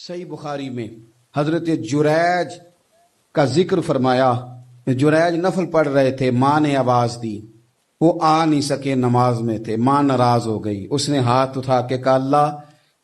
صحیح بخاری میں حضرت جریج کا ذکر فرمایا. جریج نفل پڑھ رہے تھے، ماں نے آواز دی، وہ آ نہیں سکے، نماز میں تھے، ماں ناراض ہو گئی. اس نے ہاتھ اٹھا کے کہا اللہ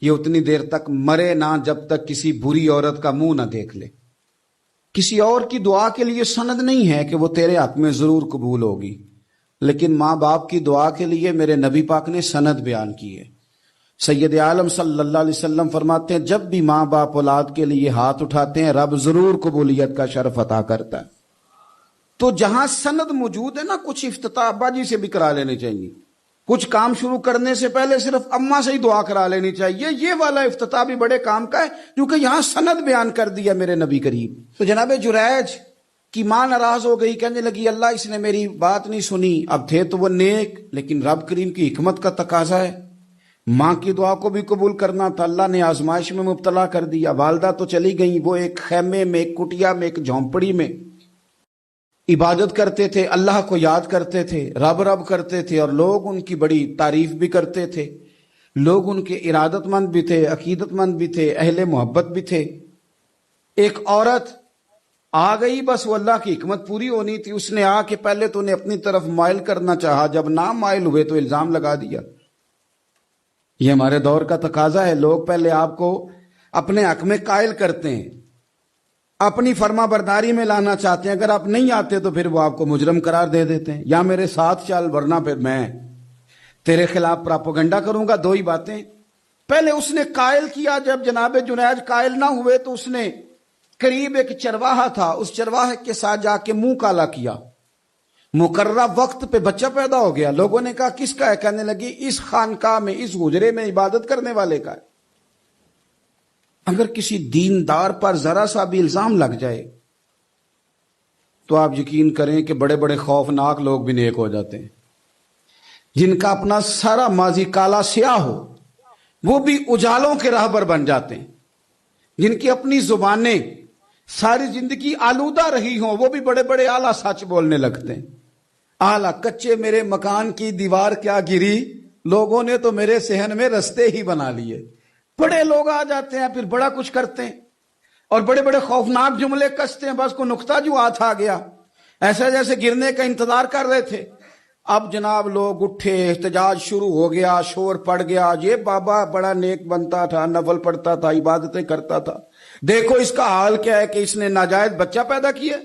یہ اتنی دیر تک مرے نہ جب تک کسی بری عورت کا منہ نہ دیکھ لے. کسی اور کی دعا کے لیے سند نہیں ہے کہ وہ تیرے حق میں ضرور قبول ہوگی، لیکن ماں باپ کی دعا کے لیے میرے نبی پاک نے سند بیان کی ہے. سید عالم صلی اللہ علیہ وسلم فرماتے ہیں جب بھی ماں باپ اولاد کے لیے ہاتھ اٹھاتے ہیں رب ضرور قبولیت کا شرف عطا کرتا ہے. تو جہاں سند موجود ہے نا، کچھ افتتاح ابا جی سے بھی کرا لینے چاہیے، کچھ کام شروع کرنے سے پہلے صرف اماں سے ہی دعا کرا لینی چاہیے. یہ والا افتتاح بھی بڑے کام کا ہے کیونکہ یہاں سند بیان کر دیا میرے نبی کریم. تو جناب جریج کی ماں ناراض ہو گئی، کہنے لگی اللہ اس نے میری بات نہیں سنی. اب تھے تو وہ نیک، لیکن رب کریم کی حکمت کا تقاضا ہے، ماں کی دعا کو بھی قبول کرنا تھا. اللہ نے آزمائش میں مبتلا کر دیا. والدہ تو چلی گئیں، وہ ایک خیمے میں، ایک کٹیا میں، ایک جھونپڑی میں عبادت کرتے تھے، اللہ کو یاد کرتے تھے، رب رب کرتے تھے، اور لوگ ان کی بڑی تعریف بھی کرتے تھے. لوگ ان کے ارادت مند بھی تھے، عقیدت مند بھی تھے، اہل محبت بھی تھے. ایک عورت آ گئی، بس وہ اللہ کی حکمت پوری ہونی تھی. اس نے آ کے پہلے تو انہیں اپنی طرف مائل کرنا چاہا، جب نہ مائل ہوئے تو الزام لگا دیا. یہ ہمارے دور کا تقاضا ہے، لوگ پہلے آپ کو اپنے حق میں قائل کرتے ہیں، اپنی فرما برداری میں لانا چاہتے ہیں. اگر آپ نہیں آتے تو پھر وہ آپ کو مجرم قرار دے دیتے ہیں، یا میرے ساتھ چل ورنہ پھر میں تیرے خلاف پراپوگنڈا کروں گا. دو ہی باتیں. پہلے اس نے قائل کیا، جب جناب جنید قائل نہ ہوئے تو اس نے قریب ایک چرواہا تھا، اس چرواہے کے ساتھ جا کے منہ کالا کیا. مقررہ وقت پہ بچہ پیدا ہو گیا. لوگوں نے کہا کس کا ہے؟ کہنے لگی اس خانقاہ میں، اس حجرے میں عبادت کرنے والے کا ہے. اگر کسی دیندار پر ذرا سا بھی الزام لگ جائے تو آپ یقین کریں کہ بڑے بڑے خوفناک لوگ بھی نیک ہو جاتے ہیں. جن کا اپنا سارا ماضی کالا سیاہ ہو وہ بھی اجالوں کے راہبر بن جاتے ہیں. جن کی اپنی زبانیں ساری زندگی آلودہ رہی ہوں وہ بھی بڑے بڑے اعلیٰ سچ بولنے لگتے ہیں. اعلیٰ کچے میرے مکان کی دیوار کیا گری، لوگوں نے تو میرے صحن میں رستے ہی بنا لیے. بڑے لوگ آ جاتے ہیں، پھر بڑا کچھ کرتے ہیں اور بڑے بڑے خوفناک جملے کستے ہیں. بس کو نقطہ جو ہاتھ آ گیا، ایسا جیسے گرنے کا انتظار کر رہے تھے. اب جناب لوگ اٹھے، احتجاج شروع ہو گیا، شور پڑ گیا. یہ بابا بڑا نیک بنتا تھا، نفل پڑھتا تھا، عبادتیں کرتا تھا، دیکھو اس کا حال کیا ہے کہ اس نے ناجائز بچہ پیدا کیا.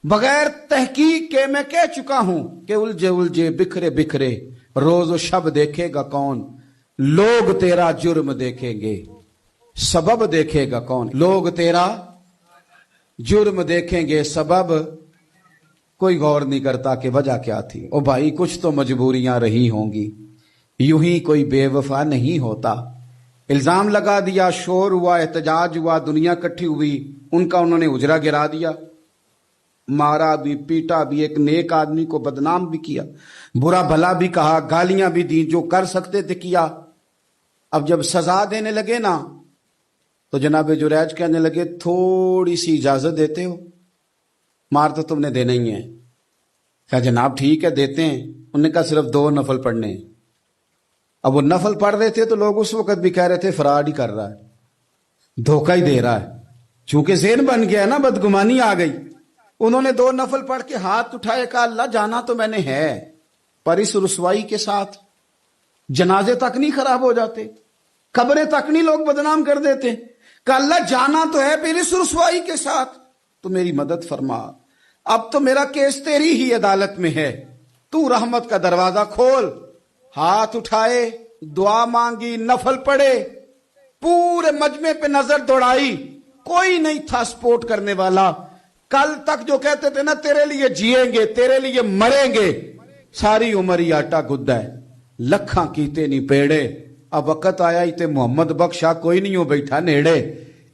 بغیر تحقیق کے میں کہہ چکا ہوں کہ الجھے الجھے بکھرے بکھرے روز و شب دیکھے گا کون. لوگ تیرا جرم دیکھیں گے، سبب دیکھے گا کون. لوگ تیرا جرم دیکھیں گے، سبب کوئی غور نہیں کرتا کہ وجہ کیا تھی. او بھائی کچھ تو مجبوریاں رہی ہوں گی، یوں ہی کوئی بے وفا نہیں ہوتا. الزام لگا دیا، شور ہوا، احتجاج ہوا، دنیا کٹھی ہوئی، ان کا انہوں نے اجرا گرا دیا، مارا بھی، پیٹا بھی، ایک نیک آدمی کو بدنام بھی کیا، برا بھلا بھی کہا، گالیاں بھی دی، جو کر سکتے تھے کیا. اب جب سزا دینے لگے نا تو جناب جریج کہنے لگے تھوڑی سی اجازت دیتے ہو، مار تو تم نے دینا ہی ہے. کہا جناب ٹھیک ہے دیتے ہیں. انہوں نے کہا صرف 2 نفل پڑھنے ہیں. اب وہ نفل پڑھ رہے تھے تو لوگ اس وقت بھی کہہ رہے تھے فراڈ ہی کر رہا ہے، دھوکہ ہی دے رہا ہے. چونکہ ذہن بن گیا نا، بدگمانی آ گئی. انہوں نے 2 نفل پڑھ کے ہاتھ اٹھائے، کہا اللہ جانا تو میں نے ہے، پر اس رسوائی کے ساتھ جنازے تک نہیں خراب ہو جاتے، قبریں تک نہیں لوگ بدنام کر دیتے. کہا اللہ جانا تو ہے، پھر اس رسوائی کے ساتھ تو میری مدد فرما. اب تو میرا کیس تیری ہی عدالت میں ہے، تو رحمت کا دروازہ کھول. ہاتھ اٹھائے، دعا مانگی، نفل پڑھے، پورے مجمع پہ نظر دوڑائی، کوئی نہیں تھا سپورٹ کرنے والا. کل تک جو کہتے تھے نا تیرے لیے جیئیں گے، تیرے لیے مریں گے، ساری عمر ہی آٹا گدا ہے، لکھاں کیتے نہیں پیڑے. اب وقت آیا ہی تے محمد بخشا کوئی نہیں ہو بیٹھا نیڑے.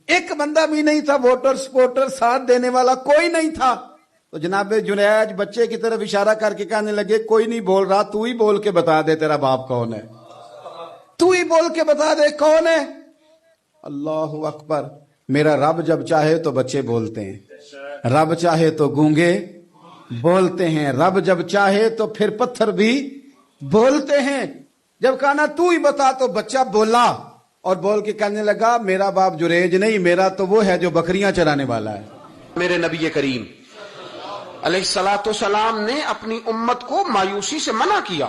ایک بندہ بھی نہیں تھا ووٹر سپورٹر ساتھ دینے والا، کوئی نہیں تھا. تو جناب جنید بچے کی طرف اشارہ کر کے کہنے لگے کوئی نہیں بول رہا، تو ہی بول کے بتا دے تیرا باپ کون ہے، تو ہی بول کے بتا دے کون ہے. اللہ اکبر. میرا رب جب چاہے تو بچے بولتے ہیں، رب چاہے تو گونگے بولتے ہیں، رب جب چاہے تو پھر پتھر بھی بولتے ہیں. جب کہا نا تو ہی بتا تو بچہ بولا. اور بول کے کہنے لگا میرا باپ جریج نہیں، میرا تو وہ ہے جو بکریاں چرانے والا ہے۔ میرے نبی کریم علیہ الصلوۃ والسلام نے اپنی امت کو مایوسی سے منع کیا،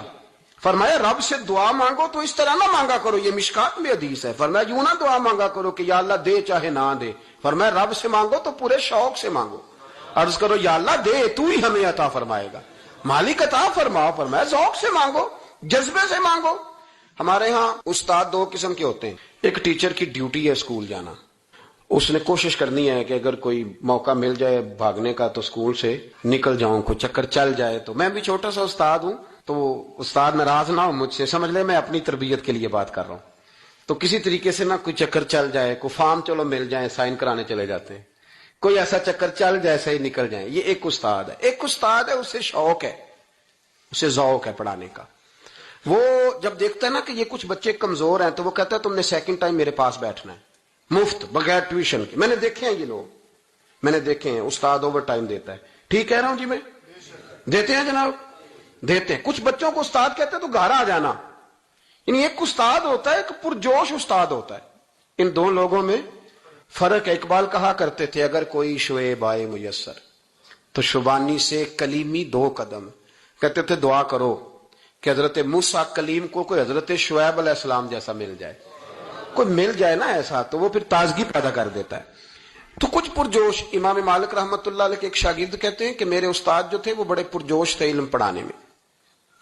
فرمایا رب سے دعا مانگو تو اس طرح نہ مانگا کرو، یہ مشکات میں حدیث ہے، فرمایا یوں نہ دعا مانگا کرو کہ یا اللہ دے چاہے نہ دے، فرمایا رب سے مانگو تو پورے شوق سے مانگو، عرض کرو یا اللہ دے تو ہی ہمیں عطا فرمائے گا، مالک عطا فرماؤ، فرمایا ذوق سے مانگو، جذبے سے مانگو۔ ہمارے ہاں استاد دو قسم کے ہوتے ہیں، ایک ٹیچر کی ڈیوٹی ہے اسکول جانا، اس نے کوشش کرنی ہے کہ اگر کوئی موقع مل جائے بھاگنے کا تو اسکول سے نکل جاؤں، کوئی چکر چل جائے تو۔ میں بھی چھوٹا سا استاد ہوں تو استاد ناراض نہ ہو مجھ سے، سمجھ لے میں اپنی تربیت کے لیے بات کر رہا ہوں، تو کسی طریقے سے نہ کوئی چکر چل جائے، کوئی فارم چلو مل جائے، سائن کرانے چلے جاتے ہیں، کوئی ایسا چکر چل جائے صحیح نکل جائیں، یہ ایک استاد ہے۔ ایک استاد ہے اسے شوق ہے، اسے ذوق ہے پڑھانے کا، وہ جب دیکھتا ہے نا کہ یہ کچھ بچے کمزور ہیں تو وہ کہتا ہے تم نے سیکنڈ ٹائم میرے پاس بیٹھنا ہے مفت بغیر ٹیوشن کے۔ میں نے دیکھے ہیں یہ لوگ، میں نے دیکھے ہیں، استاد اوور ٹائم دیتا ہے، ٹھیک کہہ رہا ہوں جی میں؟ دیتے ہیں جناب، دیتے ہیں۔ کچھ بچوں کو استاد کہتے ہیں تو گھر آ جانا، یعنی ایک استاد ہوتا ہے ایک پرجوش استاد ہوتا ہے، ان دو لوگوں میں فرق ہے۔ اقبال کہا کرتے تھے اگر کوئی شعیب آئے میسر تو شبانی سے کلیمی 2 قدم، کہتے تھے دعا کرو کہ حضرت موسیٰ کلیم کو کوئی حضرت شعیب علیہ السلام جیسا مل جائے، کوئی مل جائے نا ایسا تو وہ پھر تازگی پیدا کر دیتا ہے۔ تو کچھ پرجوش، امام مالک رحمت اللہ علیہ کے ایک شاگرد کہتے ہیں کہ میرے استاد جو تھے وہ بڑے پرجوش تھے، علم پڑھانے میں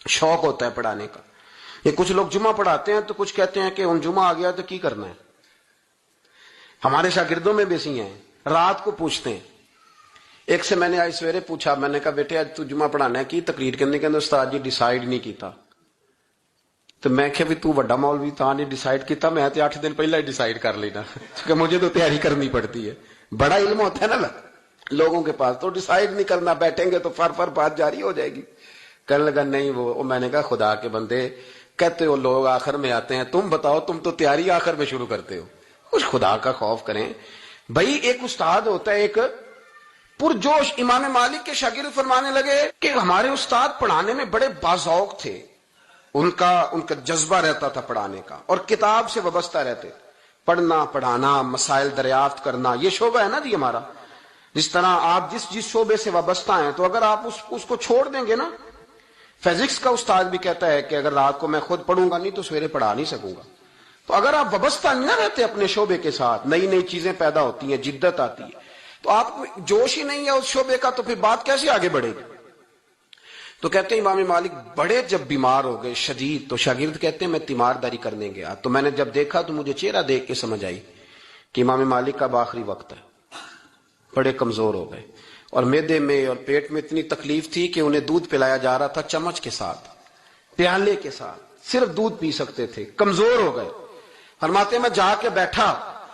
شوق ہوتا ہے پڑھانے کا۔ یہ کچھ لوگ جمعہ پڑھاتے ہیں تو کچھ کہتے ہیں کہ ان جمعہ آ گیا تو کی کرنا ہے، ہمارے شاگردوں میں بھی ایسی ہیں، رات کو پوچھتے ہیں۔ ایک سے میں نے آج سویرے پوچھا، میں نے کہا بیٹے آج تو جمعہ پڑھانا ہے کی تقریر کرنے کے اندر استاد جی ڈیسائیڈ نہیں کیتا، تو میں کہ بھی تو بڑا مولوی تھا نے ڈیسائیڈ کیتا، میں تے 8 دن پہلے ہی ڈیسائیڈ کر لینا کیونکہ مجھے تو تیاری کرنی پڑتی ہے، بڑا علم ہوتا ہے نا لوگوں کے پاس، تو ڈیسائیڈ نہیں کرنا، بیٹھیں گے تو فر بات جاری ہو جائے گی۔ کہنے لگا نہیں وہ میں نے کہا خدا کے بندے کہتے ہو لوگ آخر میں آتے ہیں، تم بتاؤ تم تو تیاری آخر میں شروع کرتے ہو، کچھ خدا کا خوف کریں بھائی۔ ایک استاد ہوتا ہے ایک پرجوش۔ امام مالک کے شاگرد فرمانے لگے کہ ہمارے استاد پڑھانے میں بڑے باذوق تھے، ان کا جذبہ رہتا تھا پڑھانے کا اور کتاب سے وابستہ رہتے، پڑھنا پڑھانا مسائل دریافت کرنا، یہ شعبہ ہے نا جی ہمارا۔ جس طرح آپ جس شعبے سے وابستہ ہیں تو اگر آپ اس کو چھوڑ دیں گے نا، فزکس کا استاد بھی کہتا ہے کہ اگر رات کو میں خود پڑھوں گا نہیں تو سویرے پڑھا نہیں سکوں گا، تو اگر آپ وابستہ نہیں رہتے اپنے شعبے کے ساتھ، نئی نئی چیزیں پیدا ہوتی ہیں، جدت آتی ہے، تو آپ کو جوش ہی نہیں ہے اس شعبے کا، تو پھر بات کیسے آگے بڑھے گی؟ تو کہتے ہیں امام مالک بڑے جب بیمار ہو گئے شدید، تو شاگرد کہتے ہیں میں تیمارداری کرنے گیا، تو میں نے جب دیکھا تو مجھے چہرہ دیکھ کے سمجھ آئی کہ امام مالک کا آخری وقت ہے، بڑے کمزور ہو گئے، اور معدے میں اور پیٹ میں اتنی تکلیف تھی کہ انہیں دودھ پلایا جا رہا تھا چمچ کے ساتھ، پیالے کے ساتھ، صرف دودھ پی سکتے تھے، کمزور ہو گئے۔ فرماتے ہیں میں جا کے بیٹھا،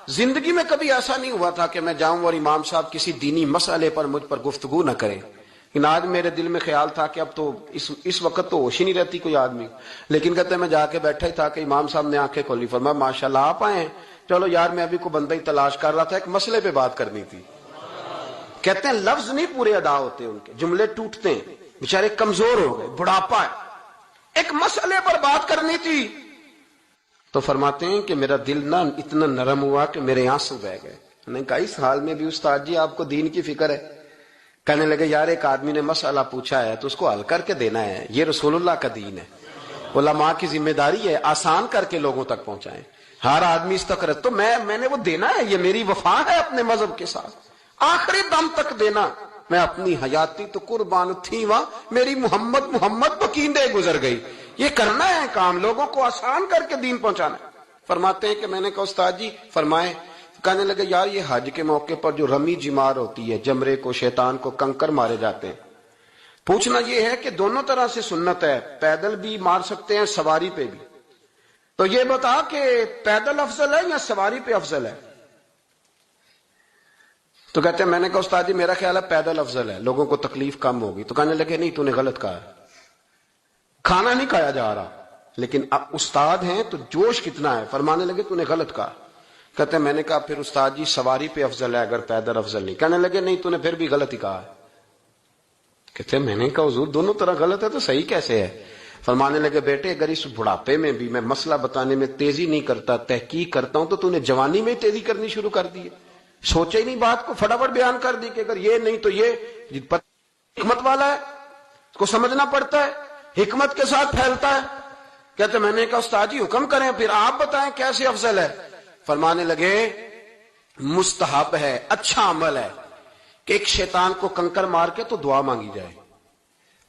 زندگی میں کبھی ایسا نہیں ہوا تھا کہ میں جاؤں اور امام صاحب کسی دینی مسئلے پر مجھ پر گفتگو نہ کریں، لیکن آج میرے دل میں خیال تھا کہ اب تو اس وقت تو ہوش ہی نہیں رہتی کوئی آدمی، لیکن کہتے ہیں میں جا کے بیٹھا ہی تھا کہ امام صاحب نے آنکھیں کھولی، فرمایا ماشاءاللہ آپ آئے ہیں، چلو یار میں ابھی کوئی بندہ ہی تلاش کر رہا تھا، ایک مسئلے پہ بات کرنی تھی۔ کہتے ہیں لفظ نہیں پورے ادا ہوتے ان کے، جملے ٹوٹتے ہیں، بیچارے کمزور ہو گئے، بڑھاپا ہے، ایک مسئلے پر بات کرنی تھی، تو فرماتے ہیں کہ میرا دل نہ اتنا نرم ہوا کہ میرے آنسو بہہ گئے۔ میں نے کہا اس حال میں بھی استاد جی آپ کو دین کی فکر ہے؟ کہنے لگے یار ایک آدمی نے مسئلہ پوچھا ہے تو اس کو حل کر کے دینا ہے، یہ رسول اللہ کا دین ہے، علماء کی ذمہ داری ہے آسان کر کے لوگوں تک پہنچائیں، ہر آدمی اس تک تو میں نے وہ دینا ہے، یہ میری وفا ہے اپنے مذہب کے ساتھ، آخری دم تک دینا۔ میں اپنی حیاتی تو قربان تھی وہاں، میری محمد بکیندے گزر گئی، یہ کرنا ہے کام، لوگوں کو آسان کر کے دین پہنچانا ہے۔ فرماتے ہیں کہ میں نے کہا استاد جی فرمائیں، کہنے لگے یار یہ حج کے موقع پر جو رمی جمار ہوتی ہے، جمرے کو شیطان کو کنکر مارے جاتے ہیں، پوچھنا یہ ہے کہ دونوں طرح سے سنت ہے، پیدل بھی مار سکتے ہیں سواری پہ بھی، تو یہ بتا کہ پیدل افضل ہے یا سواری پہ افضل ہے؟ تو کہتے ہیں میں نے کہا استاد جی میرا خیال ہے پیدل افضل ہے، لوگوں کو تکلیف کم ہوگی۔ تو کہنے لگے نہیں تو نے غلط کہا ہے، کھانا نہیں کھایا جا رہا، لیکن اب استاد ہیں تو جوش کتنا ہے، فرمانے لگے تو نے غلط کہا۔ کہتے ہیں میں نے کہا پھر استاد جی سواری پہ افضل ہے اگر پیدل افضل نہیں؟ کہنے لگے نہیں تو نے پھر بھی غلط ہی کہا ہے۔ کہتے ہیں میں نے کہا حضور دونوں طرح غلط ہے تو صحیح کیسے ہے؟ فرمانے لگے بیٹے اگر اس بڑھاپے میں بھی میں مسئلہ بتانے میں تیزی نہیں کرتا، تحقیق کرتا ہوں، تو نے جوانی میں تیزی کرنی شروع کر دی ہے؟ سوچے ہی نہیں بات کو، فٹافٹ بیان کر دی کہ اگر یہ نہیں تو یہ حکمت والا ہے، اس کو سمجھنا پڑتا ہے، حکمت کے ساتھ پھیلتا ہے۔ کہتے میں نے کہا استاد جی حکم کریں، پھر آپ بتائیں کیسے افضل ہے؟ فرمانے لگے مستحب ہے، اچھا عمل ہے کہ ایک شیطان کو کنکر مار کے تو دعا مانگی جائے،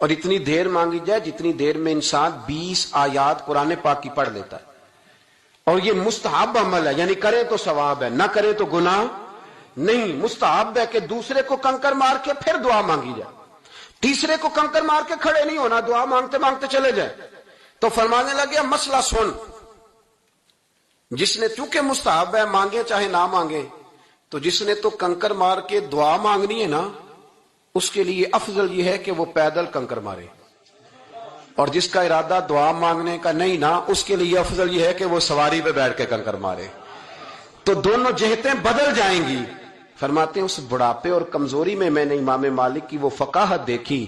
اور اتنی دیر مانگی جائے جتنی دیر میں انسان 20 آیات قرآن پاک کی پڑھ لیتا ہے، اور یہ مستحب عمل ہے، یعنی کرے تو ثواب ہے، نہ کرے تو گناہ نہیں۔ مستحب ہے کہ دوسرے کو کنکر مار کے پھر دعا مانگی جائے، تیسرے کو کنکر مار کے کھڑے نہیں ہونا، دعا مانگتے مانگتے چلے جائے۔ تو فرمانے لگے مسئلہ سن، جس نے چونکہ مستحب ہے مانگے چاہے نہ مانگے، تو جس نے تو کنکر مار کے دعا مانگنی ہے نا، اس کے لیے افضل یہ ہے کہ وہ پیدل کنکر مارے، اور جس کا ارادہ دعا مانگنے کا نہیں نا، اس کے لیے افضل یہ ہے کہ وہ سواری پہ بیٹھ کے کنکر مارے۔ تو دونوں جہتیں بدل جائیں گی۔ فرماتے ہیں اس بڑھاپے اور کمزوری میں نے امام مالک کی وہ فقاہت دیکھی،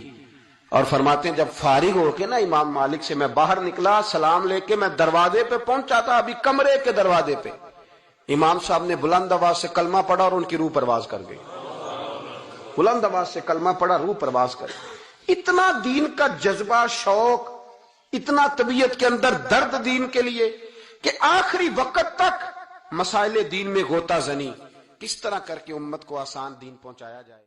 اور فرماتے ہیں جب فارغ ہو کے نا امام مالک سے میں باہر نکلا، سلام لے کے میں دروازے پہ پہنچا تھا، ابھی کمرے کے دروازے پہ امام صاحب نے بلند آواز سے کلمہ پڑھا اور ان کی روح پرواز کر گئی۔ بلند آواز سے کلمہ پڑھا، روح پرواز کر گئی۔ اتنا دین کا جذبہ، شوق، اتنا طبیعت کے اندر درد دین کے لیے کہ آخری وقت تک مسائل دین میں غوطہ زنی، کس طرح کر کے امت کو آسان دین پہنچایا جائے۔